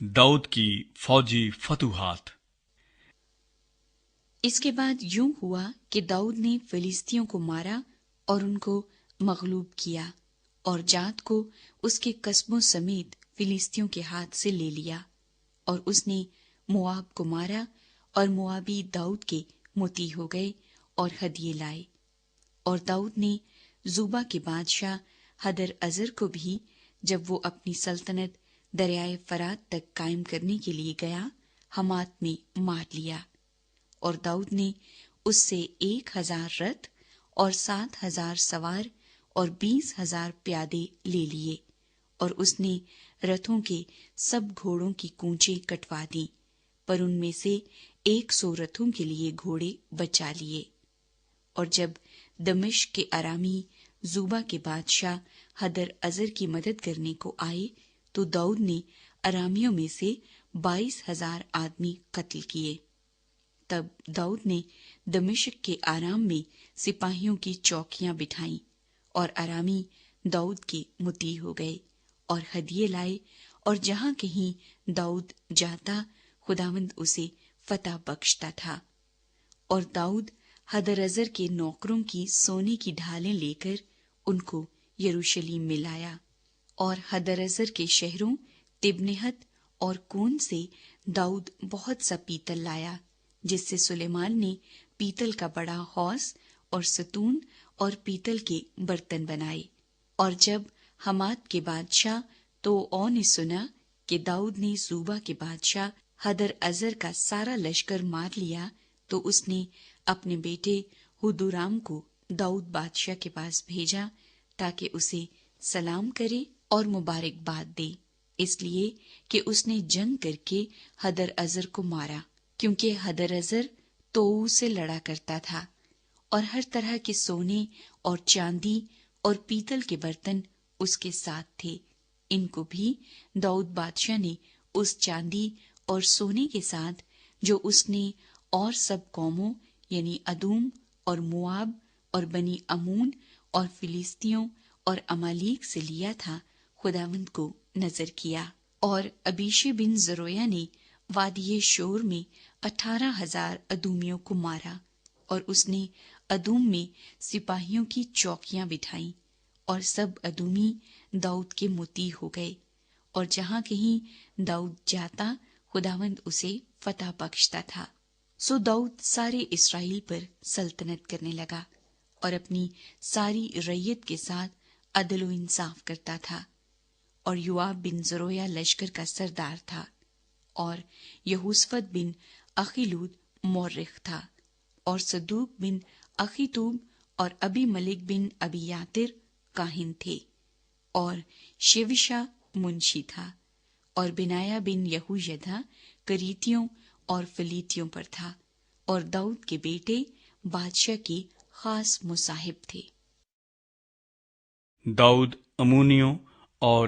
दाऊद की फौजी फतूहात। इसके बाद यूं हुआ कि दाऊद ने फिलिस्तियों को मारा और उनको मगलूब किया और जात को उसके कस्बों समेत फिलिस्तियों के हाथ से ले लिया। और उसने मोआब को मारा और मोआबी दाऊद के मुती हो गए और हदिये लाए। और दाऊद ने जूबा के बादशाह हदर अजर को भी, जब वो अपनी सल्तनत दरियाए फरात तक कायम करने के लिए गया, हमात में मार लिया। और दाऊद ने उससे 1000 रथ और 7000 सवार और 20,000 प्यादे ले लिए। और उसने रथों के सब घोड़ों की कूंचें कटवा दी, पर उनमें से 100 रथों के लिए घोड़े बचा लिए। और जब दमिश्क के अरामी जूबा के बादशाह हदर अजर की मदद करने को आए, तो दाऊद ने अरामियों में से 22,000 आदमी कत्ल किए। तब दाऊद ने दमिश्क के आराम में सिपाहियों की चौकियां बिठाई और अरामी दाऊद के मुती हो गए और हदिये लाए। और जहां कहीं दाऊद जाता, खुदावंद उसे फतह बख्शता था। और दाऊद हदरअजर के नौकरों की सोने की ढालें लेकर उनको यरूशलेम में लाया। और हदरअजर के शहरों तिब्नेहत और कोन से दाऊद बहुत सा पीतल लाया, जिससे सुलेमान ने पीतल का बड़ा हौस और सतून और पीतल के बर्तन बनाए। और जब हमात के बादशाह तोओ ने सुना कि दाऊद ने जूबा के बादशाह हदर अजर का सारा लश्कर मार लिया, तो उसने अपने बेटे हुदुराम को दाऊद बादशाह के पास भेजा, ताकि उसे सलाम करे और मुबारकबाद दे, इसलिए कि उसने जंग करके हदर अजर को मारा, क्योंकि हदर अजर तोऊ से लड़ा करता था। और हर तरह के सोने और चांदी और पीतल के बर्तन उसके साथ थे। इनको भी दाऊद बादशाह ने उस चांदी और सोने के साथ जो उसने और सब कौमों यानी अदूम और मोआब और बनी अमून और फिलिस्तियों और अमालीक से लिया था, खुदावंद को नजर किया। और अबीशे बिन जरोया ने वादिये शोर में 18,000 अदूमियों को मारा। और उसने अदूम में सिपाहियों की चौकियां बिठाई और सब अदूमी दाऊद के मुती हो गए। और जहां कहीं दाऊद जाता, खुदावंद उसे फतह बख्शता था। सो दाऊद सारे इस्राएल पर सल्तनत करने लगा और अपनी सारी रैयत के साथ अदल व इंसाफ करता था। और युआब बिन जरोया लश्कर का सरदार था, और यहूसफत बिन अखीलूद मौर्रिख था, और सदूक बिन अखीतूब और अबी मलिक बिन अबी यातिर काहिन थे, और शेविशा मुंशी था, और बिनाया बिन यहूयदा करीतियों और फलीतियों पर था। और दाऊद के बेटे बादशाह के खास मुसाहिब थे। दाऊद अमूनियों और